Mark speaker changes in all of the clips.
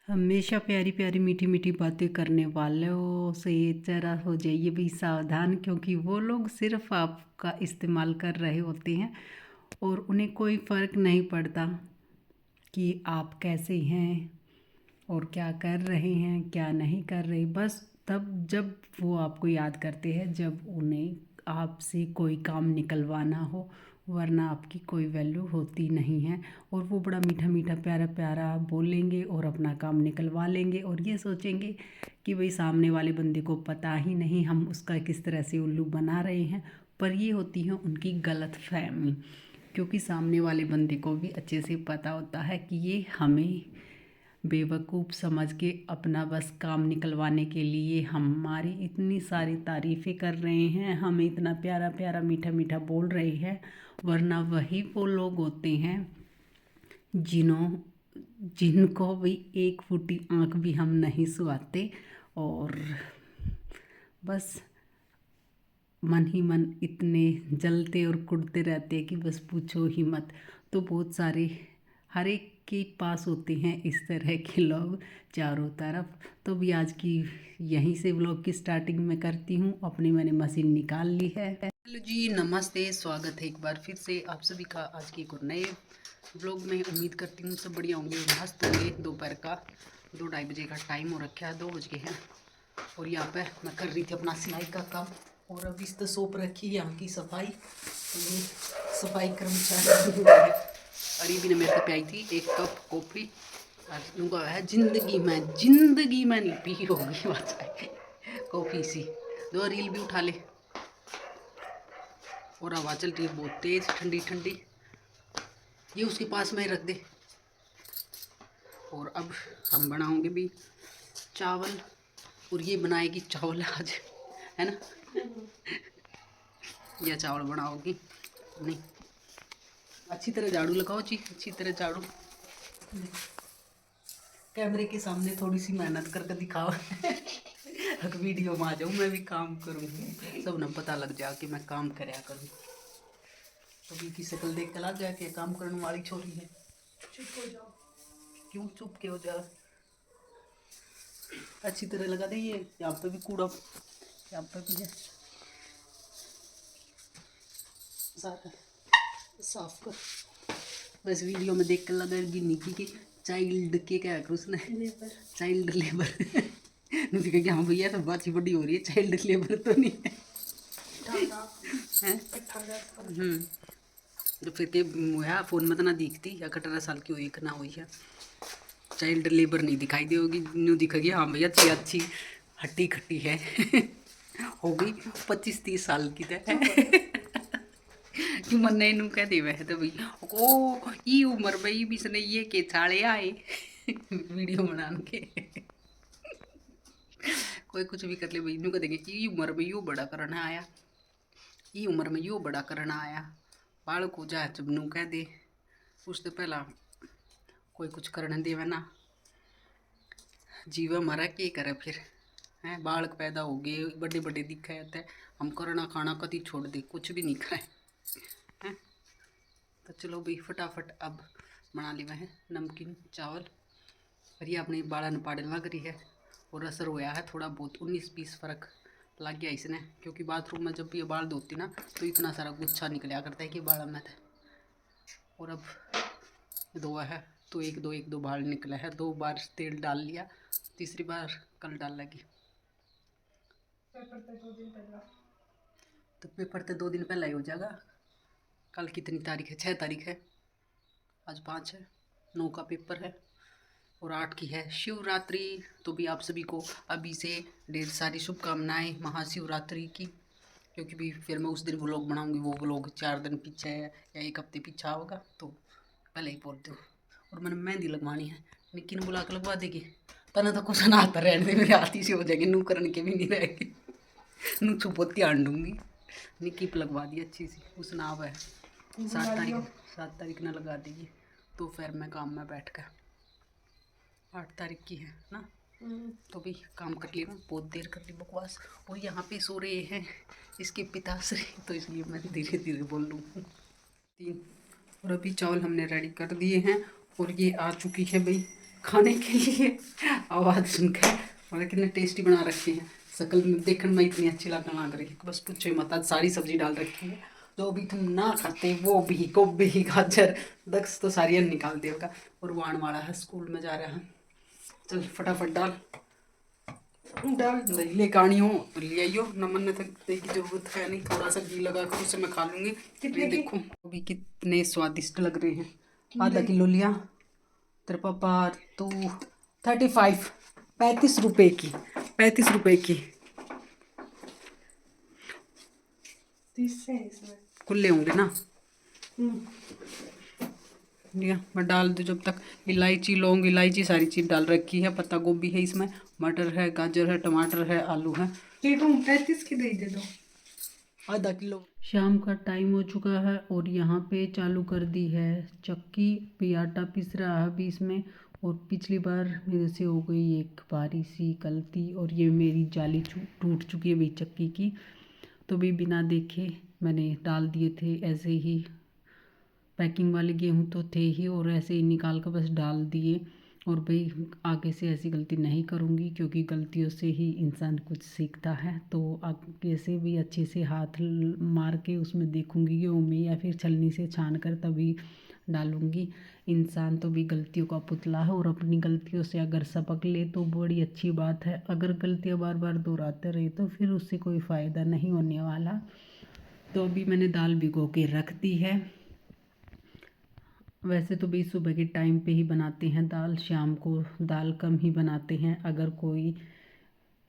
Speaker 1: हमेशा प्यारी प्यारी मीठी मीठी बातें करने वालों से जरा हो जाइए भी सावधान, क्योंकि वो लोग सिर्फ आपका इस्तेमाल कर रहे होते हैं और उन्हें कोई फ़र्क नहीं पड़ता कि आप कैसे हैं और क्या कर रहे हैं क्या नहीं कर रहे। बस तब जब वो आपको याद करते हैं जब उन्हें आपसे कोई काम निकलवाना हो, वरना आपकी कोई वैल्यू होती नहीं है। और वो बड़ा मीठा मीठा प्यारा प्यारा बोलेंगे और अपना काम निकलवा लेंगे और ये सोचेंगे कि भाई सामने वाले बंदे को पता ही नहीं हम उसका किस तरह से उल्लू बना रहे हैं। पर ये होती है उनकी गलत फहमी, क्योंकि सामने वाले बंदे को भी अच्छे से पता होता है कि ये हमें बेवकूफ़ समझ के अपना बस काम निकलवाने के लिए हमारी इतनी सारी तारीफ़ें कर रहे हैं, हमें इतना प्यारा प्यारा मीठा मीठा बोल रहे हैं। वरना वही वो लोग होते हैं जिनको भी एक फूटी आँख भी हम नहीं सुहाते और बस मन ही मन इतने जलते और कुढ़ते रहते हैं कि बस पूछो ही मत। तो बहुत सारे हर एक के पास होते हैं इस तरह के लोग चारों तरफ। तो भी आज की यहीं से व्लॉग की स्टार्टिंग में करती हूँ। अपनी मैंने मशीन निकाल ली है। हेलो जी, नमस्ते, स्वागत है एक बार फिर से आप सभी का आज के एक और नए व्लॉग में। उम्मीद करती हूँ सब बढ़िया होंगे, मस्त होंगे। दोपहर का 2-2:30 बजे का टाइम हो रखा है, 2 बज गए हैं। और यहाँ पे मैं कर रही थी अपना सिलाई का काम और अभी तो सौंप रखी है यहाँ की सफाई। तो ये सफाई कर्मचारी और ये भी ने मेरे को पिलाई थी 1 कप कॉफ़ी। और उनका है ज़िंदगी में नहीं पी होगी बस कॉफ़ी सी। 2 रील भी उठा ले। और हवा चल रही है बहुत तेज़, ठंडी ठंडी। ये उसके पास में रख दे। और अब हम बनाओगे भी चावल, और ये बनाएगी चावल आज, है ना? या चावल बनाओगी नहीं? अच्छी तरह झाड़ू लगाओ जी, अच्छी तरह झाड़ू। कैमरे के सामने थोड़ी सी मेहनत करके दिखाओ। अगर वीडियो में आ जाऊँ मैं भी काम करूँ, सब ना पता लग जाए कि मैं काम करया करूँ। तो की शक्ल देख के लग गया कि काम करने वाली छोरी है। चुप हो जाओ। क्यों चुप के हो जा? अच्छी तरह लगा दे। ये यहाँ पे भी कूड़ा, यहाँ पे भी है, सारा साफ कर। बस वीडियो में देख कर लगा कि निकी के चाइल्ड के क्या करूँ उसने, चाइल्ड लेबर। मुझे कहा कि हाँ भैया तो बात ही बड़ी हो रही है, चाइल्ड लेबर तो नहीं है। तो फिर के हुआ फ़ोन में तो ना दिखती या 18 साल की हुई ना हुई है। चाइल्ड लेबर नहीं दिखाई दी होगी, न्यू दिखेगी हाँ भैया अच्छी अच्छी हट्टी खट्टी है। हो गई 25-30 साल की तो कि मन नू कह दे वह तो भाई ओ ये उम्र भाई भी इसने ये के छाड़े आए वीडियो बना के। कोई कुछ भी कर ले भाई, नू कह देंगे ये उम्र में यो बड़ा करना आया, ये उम्र में यो बड़ा करना आया। बाल को जा जब नू कह दे उससे पहला कोई कुछ करने देवे ना, जीवा मरा के करे फिर हैं। बालक पैदा हो गए बड़े बड़े दिखा जाता है, हम करना खाना कभी छोड़ दे, कुछ भी नहीं खाए हैं। तो चलो भाई फटाफट अब बना ले हैं नमकीन चावल। और ये अपने बालन पाड़े लग रही है और असर होया है थोड़ा बहुत, 19-20 फ़र्क लग गया इसने। क्योंकि बाथरूम में जब भी ये बाल धोती ना तो इतना सारा गुच्छा निकला करता है कि बाल में था। और अब धोआ है तो एक दो बाल निकला है। 2 बार तेल डाल लिया, तीसरी बार कल डाल लगी। तो पेपर तो 2 दिन पहले ही हो जाएगा। कल कितनी तारीख है? 6 तारीख है, आज 5 है, 9 का पेपर है और 8 की है शिवरात्रि। तो भी आप सभी को अभी से ढेर सारी शुभकामनाएं महाशिवरात्रि की। क्योंकि भी फिर मैं उस दिन व्लॉग बनाऊंगी, वो व्लॉग 4 दिन पीछे है या 1 हफ्ते पीछे होगा, तो पहले ही बोल दूँ। और मैंने मेहंदी लगवानी है, निक्की ने बुला कर लगवा देगी। तना तो कुछ ना आता रहने दे, मेरे हाथी से हो जाएगी, नू करने के भी नहीं रहेगी। नू छुपो ध्यान दूंगी। निक्की पे लगवा दी अच्छी सी, उस नाव है 7 तारीख ना लगा देगी। तो फिर मैं काम में बैठ कर 8 तारीख की है ना, तो भी काम कर लिया, बहुत देर कर ली बकवास। और यहाँ पे सो रहे हैं इसके पिताश्री, तो इसलिए मैं धीरे धीरे बोल लूँ। 3 और अभी चावल हमने रेडी कर दिए हैं और ये आ चुकी है भाई खाने के लिए। आवाज़ सुनकर और कितने टेस्टी बना रखे हैं, शक्ल में देखने में इतनी अच्छी लगने लग रही है, बस पूछो ही मत। आज सारी सब्जी डाल रखी है, जो भी तुम ना खाते वो भी, गोभी गाजर दक्ष तो सारी निकाल देगा। और वो आने वाला है, स्कूल में जा रहा है। चल फटाफट डाल डाल, दही लेके आनी हो तो ले आइयो, नमन तक दही की जरूरत है नहीं, थोड़ा सा घी लगा कर उसे मैं खा लूँगी। ये देखो अभी कितने स्वादिष्ट लग रहे हैं। आधा किलो लिया तेरे पापा तो 35 ₹35 की, 35 की खुले होंगे ना। लिया मैं डाल दूँ जब तक। इलायची लौंग इलायची सारी चीज़ डाल रखी है, पत्ता गोभी है इसमें, मटर है, गाजर है, टमाटर है, आलू है। 35 की दे दो, आधा किलो। शाम का टाइम हो चुका है और यहाँ पे चालू कर दी है चक्की भी, आटा पिस रहा है अभी इसमें। और पिछली बार मेरे से हो गई एक बारी सी गलती और ये मेरी जाली टूट चुकी है भाई चक्की की। तो भी बिना देखे मैंने डाल दिए थे ऐसे ही, पैकिंग वाले गेहूँ तो थे ही और ऐसे ही निकाल कर बस डाल दिए। और भाई आगे से ऐसी गलती नहीं करूँगी क्योंकि गलतियों से ही इंसान कुछ सीखता है। तो आगे से भी अच्छे से हाथ मार के उसमें देखूँगी गेहूँ में, या फिर छलनी से छान कर तभी डालूँगी। इंसान तो भी गलतियों का पुतला है और अपनी गलतियों से अगर सबक ले तो बड़ी अच्छी बात है। अगर गलतियाँ बार बार दोहराते रहे तो फिर उससे कोई फ़ायदा नहीं होने वाला। तो अभी मैंने दाल भिगो के रख दी है। वैसे तो भी सुबह के टाइम पे ही बनाते हैं दाल, शाम को दाल कम ही बनाते हैं। अगर कोई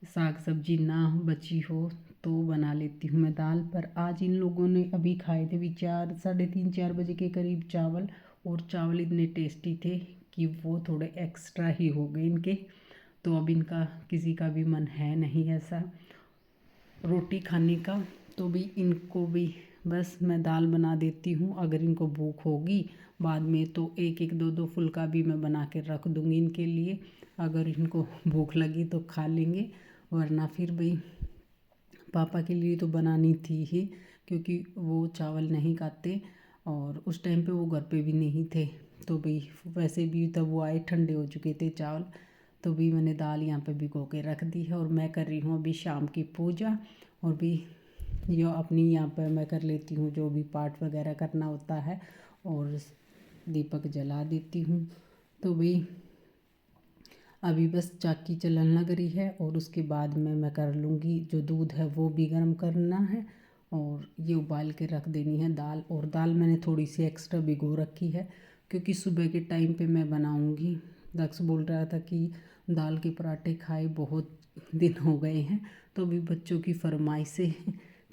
Speaker 1: साग सब्जी ना बची हो तो बना लेती हूँ मैं दाल। पर आज इन लोगों ने अभी खाए थे भी 3:30-4 बजे के करीब चावल, और चावल इतने टेस्टी थे कि वो थोड़े एक्स्ट्रा ही हो गए इनके। तो अब इनका किसी का भी मन है नहीं ऐसा रोटी खाने का, तो भी इनको भी बस मैं दाल बना देती हूँ। अगर इनको भूख होगी बाद में तो एक एक दो दो फुल्का भी मैं बना के रख दूँगी इनके लिए। अगर इनको भूख लगी तो खा लेंगे, वरना फिर भाई पापा के लिए तो बनानी थी ही, क्योंकि वो चावल नहीं खाते और उस टाइम पे वो घर पे भी नहीं थे। तो भाई वैसे भी तब वो आए ठंडे हो चुके थे चावल। तो भी मैंने दाल यहाँ पे भिगो के रख दी है और मैं कर रही हूँ अभी शाम की पूजा। और भी जो अपनी यहाँ पर मैं कर लेती हूँ जो भी पाठ वगैरह करना होता है, और दीपक जला देती हूँ। तो भाई अभी बस चाकी चलन लग रही है और उसके बाद में मैं कर लूँगी, जो दूध है वो भी गर्म करना है और ये उबाल के रख देनी है दाल। और दाल मैंने थोड़ी सी एक्स्ट्रा भिगो रखी है क्योंकि सुबह के टाइम पे मैं बनाऊँगी। दक्ष बोल रहा था कि दाल के पराठे खाए बहुत दिन हो गए हैं, तो अभी बच्चों की फरमाइशें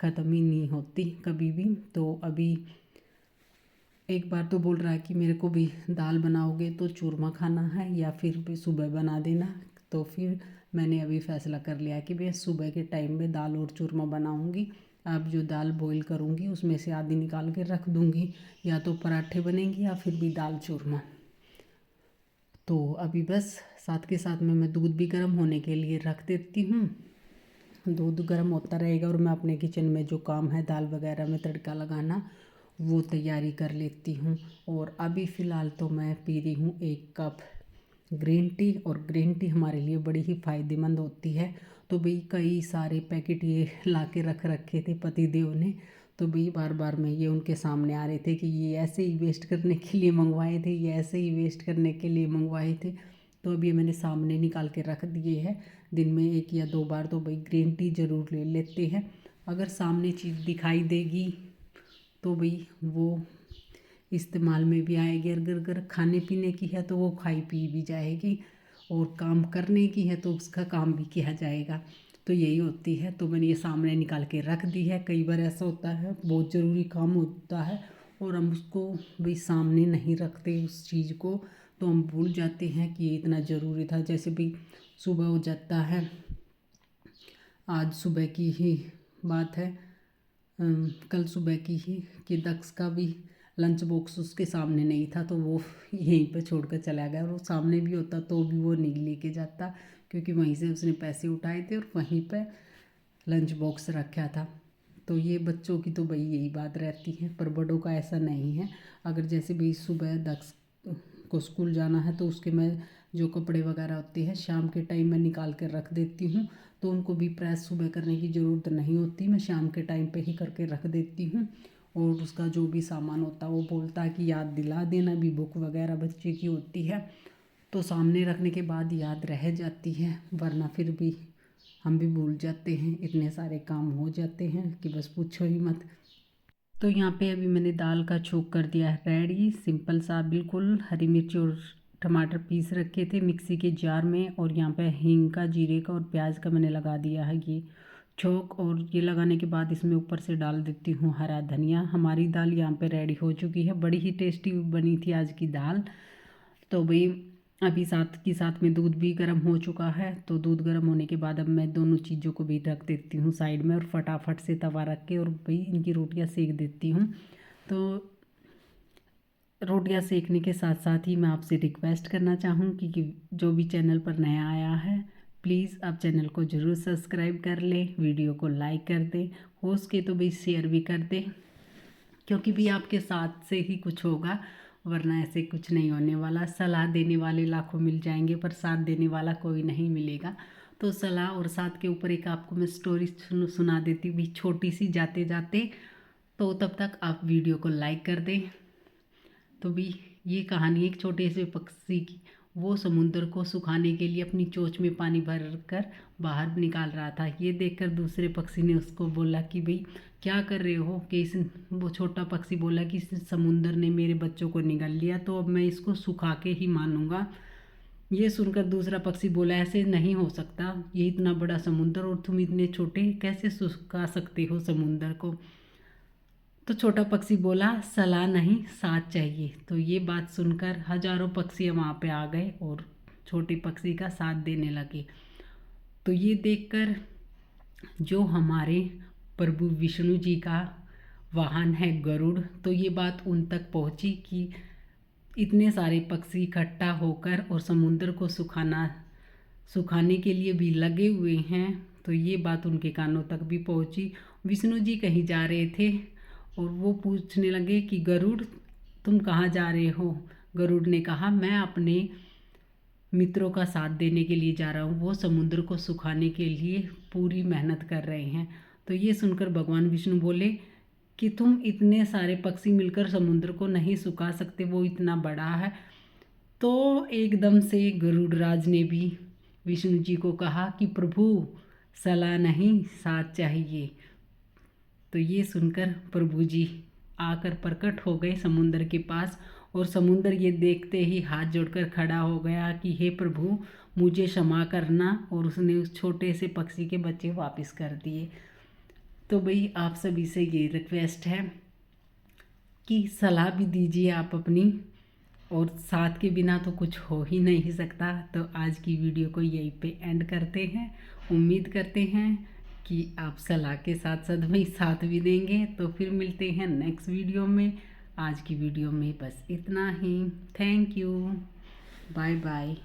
Speaker 1: ख़त्म ही नहीं होती कभी भी। तो अभी एक बार तो बोल रहा है कि मेरे को भी दाल बनाओगे तो चूरमा खाना है या फिर भी सुबह बना देना। तो फिर मैंने अभी फ़ैसला कर लिया कि मैं सुबह के टाइम में दाल और चूरमा बनाऊंगी। अब जो दाल बॉईल करूंगी उसमें से आधी निकाल के रख दूंगी, या तो पराठे बनेंगे या फिर भी दाल चूरमा। तो अभी बस साथ के साथ में मैं दूध भी गर्म होने के लिए रख देती हूँ। दूध गर्म होता रहेगा और मैं अपने किचन में जो काम है दाल वगैरह में तड़का लगाना वो तैयारी कर लेती हूँ। और अभी फ़िलहाल तो मैं पी रही हूँ 1 कप ग्रीन टी, और ग्रीन टी हमारे लिए बड़ी ही फ़ायदेमंद होती है। तो भाई कई सारे पैकेट ये ला के रख रखे थे पति देव ने, तो भाई बार बार में ये उनके सामने आ रहे थे कि ये ऐसे ही वेस्ट करने के लिए मंगवाए थे, ये ऐसे ही वेस्ट करने के लिए मंगवाए थे। तो अभी मैंने सामने निकाल के रख दिए हैं। दिन में 1 या 2 बार तो भाई ग्रीन टी ज़रूर ले लेते हैं। अगर सामने चीज़ दिखाई देगी तो भाई वो इस्तेमाल में भी आएगी। अगर खाने पीने की है तो वो खाई पी भी जाएगी, और काम करने की है तो उसका काम भी किया जाएगा। तो यही होती है। तो मैंने ये सामने निकाल के रख दी है। कई बार ऐसा होता है बहुत ज़रूरी काम होता है और हम उसको भाई सामने नहीं रखते उस चीज़ को, तो हम भूल जाते हैं कि ये इतना ज़रूरी था। जैसे भी सुबह हो जाता है, आज सुबह की ही बात है, कल सुबह की ही, कि दक्ष का भी लंच बॉक्स उसके सामने नहीं था, तो वो यहीं पे छोड़ कर चला गया। और वो सामने भी होता तो भी वो नहीं लेके जाता, क्योंकि वहीं से उसने पैसे उठाए थे और वहीं पे लंच बॉक्स रखा था। तो ये बच्चों की तो भाई यही बात रहती है, पर बड़ों का ऐसा नहीं है। अगर जैसे भाई सुबह दक्ष को स्कूल जाना है तो उसके मैं जो कपड़े वगैरह होते हैं शाम के टाइम में निकाल कर रख देती हूँ, तो उनको भी प्रेस सुबह करने की ज़रूरत नहीं होती, मैं शाम के टाइम पे ही करके रख देती हूँ। और उसका जो भी सामान होता है वो बोलता है कि याद दिला देना, भी बुक वगैरह बच्चे की होती है तो सामने रखने के बाद याद रह जाती है, वरना फिर भी हम भी भूल जाते हैं, इतने सारे काम हो जाते हैं कि बस पूछो ही मत। तो यहाँ पे अभी मैंने दाल का छोंक कर दिया है रेडी, सिंपल सा बिल्कुल। हरी मिर्च और टमाटर पीस रखे थे मिक्सी के जार में, और यहाँ पे हींग का, जीरे का और प्याज का मैंने लगा दिया है ये छोंक। और ये लगाने के बाद इसमें ऊपर से डाल देती हूँ हरा धनिया। हमारी दाल यहाँ पे रेडी हो चुकी है, बड़ी ही टेस्टी बनी थी आज की दाल। तो भाई अभी साथ में दूध भी गर्म हो चुका है, तो दूध गर्म होने के बाद अब मैं दोनों चीज़ों को भी रख देती हूँ साइड में, और फटाफट से तवा रख के और भाई इनकी रोटियाँ सेक देती हूँ। तो रोटियाँ सेकने के साथ साथ ही मैं आपसे रिक्वेस्ट करना चाहूँगी कि जो भी चैनल पर नया आया है प्लीज़ आप चैनल को ज़रूर सब्सक्राइब कर लें, वीडियो को लाइक कर दें, हो सके तो भाई शेयर भी कर दें, क्योंकि भी आपके साथ से ही कुछ होगा, वरना ऐसे कुछ नहीं होने वाला। सलाह देने वाले लाखों मिल जाएंगे पर साथ देने वाला कोई नहीं मिलेगा। तो सलाह और साथ के ऊपर एक आपको मैं स्टोरी सुना देती हूँ भी, छोटी सी जाते जाते। तो तब तक आप वीडियो को लाइक कर दें। तो भी ये कहानी एक छोटे से पक्षी की, वो समुद्र को सुखाने के लिए अपनी चोंच में पानी भर कर बाहर निकाल रहा था। ये देखकर दूसरे पक्षी ने उसको बोला कि भाई क्या कर रहे हो, कि इस वो छोटा पक्षी बोला कि इस समुद्र ने मेरे बच्चों को निगल लिया, तो अब मैं इसको सुखा के ही मानूंगा। ये सुनकर दूसरा पक्षी बोला ऐसे नहीं हो सकता, ये इतना बड़ा समुद्र और तुम इतने छोटे, कैसे सुखा सकते हो समुद्र को। तो छोटा पक्षी बोला सलाह नहीं साथ चाहिए। तो ये बात सुनकर हजारों पक्षी वहाँ पे आ गए और छोटे पक्षी का साथ देने लगे। तो ये देखकर जो हमारे प्रभु विष्णु जी का वाहन है गरुड़, तो ये बात उन तक पहुँची कि इतने सारे पक्षी इकट्ठा होकर और समुद्र को सुखाने के लिए भी लगे हुए हैं। तो ये बात उनके कानों तक भी पहुँची। विष्णु जी कहीं जा रहे थे और वो पूछने लगे कि गरुड़ तुम कहाँ जा रहे हो। गरुड़ ने कहा मैं अपने मित्रों का साथ देने के लिए जा रहा हूँ, वो समुद्र को सुखाने के लिए पूरी मेहनत कर रहे हैं। तो ये सुनकर भगवान विष्णु बोले कि तुम इतने सारे पक्षी मिलकर समुद्र को नहीं सुखा सकते, वो इतना बड़ा है। तो एकदम से गरुड़राज ने भी विष्णु जी को कहा कि प्रभु सलाह नहीं साथ चाहिए। तो ये सुनकर प्रभु जी आकर प्रकट हो गए समुद्र के पास, और समुद्र ये देखते ही हाथ जोड़कर खड़ा हो गया कि हे प्रभु मुझे क्षमा करना, और उसने उस छोटे से पक्षी के बच्चे वापस कर दिए। तो भाई आप सभी से ये रिक्वेस्ट है कि सलाह भी दीजिए आप अपनी, और साथ के बिना तो कुछ हो ही नहीं सकता। तो आज की वीडियो को यहीं पे एंड करते हैं। उम्मीद करते हैं कि आप सलाह के साथ साथ भाई साथ भी देंगे। तो फिर मिलते हैं नेक्स्ट वीडियो में। आज की वीडियो में बस इतना ही। Thank you, bye bye.